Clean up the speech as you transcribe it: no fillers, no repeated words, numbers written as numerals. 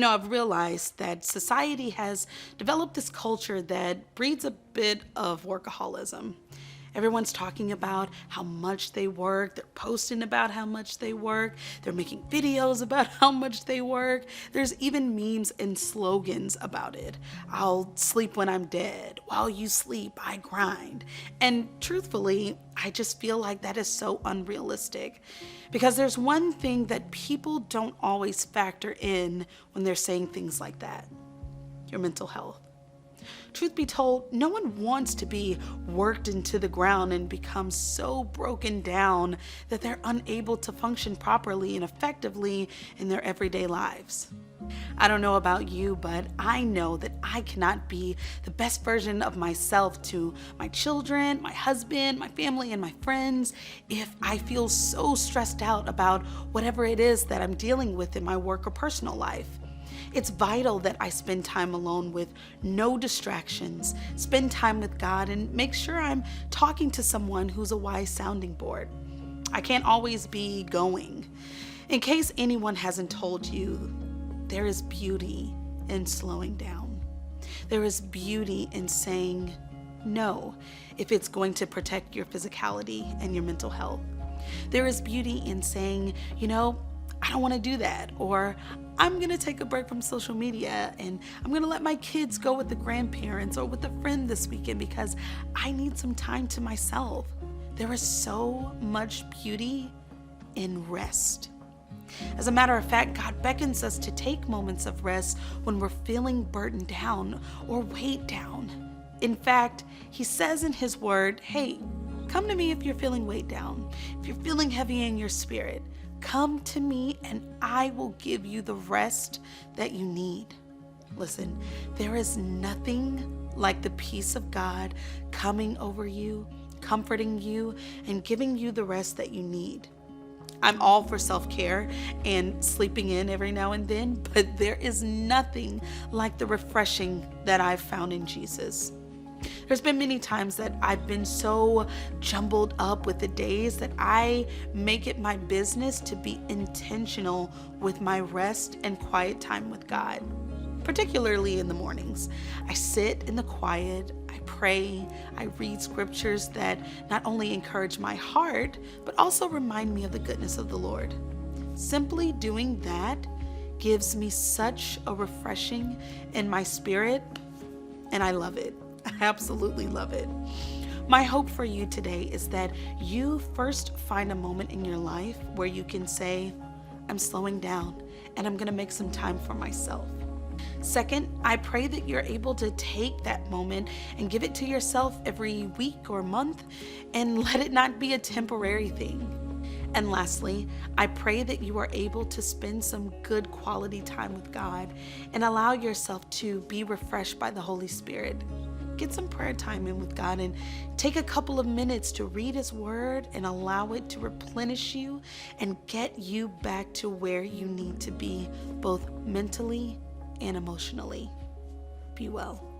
I've realized that society has developed this culture that breeds a bit of workaholism. Everyone's talking about how much they work. They're posting about how much they work. They're making videos about how much they work. There's even memes and slogans about it. I'll sleep when I'm dead. While you sleep, I grind. And truthfully, I just feel like that is so unrealistic because there's one thing that people don't always factor in when they're saying things like that: your mental health. Truth be told, no one wants to be worked into the ground and become so broken down that they're unable to function properly and effectively in their everyday lives. I don't know about you, but I know that I cannot be the best version of myself to my children, my husband, my family, and my friends if I feel so stressed out about whatever it is that I'm dealing with in my work or personal life. It's vital that I spend time alone with no distractions, spend time with God, and make sure I'm talking to someone who's a wise sounding board. I can't always be going. In case anyone hasn't told you, there is beauty in slowing down. There is beauty in saying no if it's going to protect your physicality and your mental health. There is beauty in saying, I don't want to do that, or I'm going to take a break from social media and I'm going to let my kids go with the grandparents or with a friend this weekend because I need some time to myself. There is so much beauty in rest. As a matter of fact, God beckons us to take moments of rest when we're feeling burdened down or weighed down. In fact, He says in His word, hey, come to me if you're feeling weighed down, if you're feeling heavy in your spirit. Come to me and I will give you the rest that you need. Listen, there is nothing like the peace of God coming over you, comforting you, and giving you the rest that you need. I'm all for self-care and sleeping in every now and then, but there is nothing like the refreshing that I've found in Jesus. There's been many times that I've been so jumbled up with the days that I make it my business to be intentional with my rest and quiet time with God, particularly in the mornings. I sit in the quiet, I pray, I read scriptures that not only encourage my heart, but also remind me of the goodness of the Lord. Simply doing that gives me such a refreshing in my spirit, and I love it. I absolutely love it. My hope for you today is that you first find a moment in your life where you can say, I'm slowing down and I'm going to make some time for myself. Second, I pray that you're able to take that moment and give it to yourself every week or month and let it not be a temporary thing. And lastly, I pray that you are able to spend some good quality time with God and allow yourself to be refreshed by the Holy Spirit. Get some prayer time in with God and take a couple of minutes to read His Word and allow it to replenish you and get you back to where you need to be, both mentally and emotionally. Be well.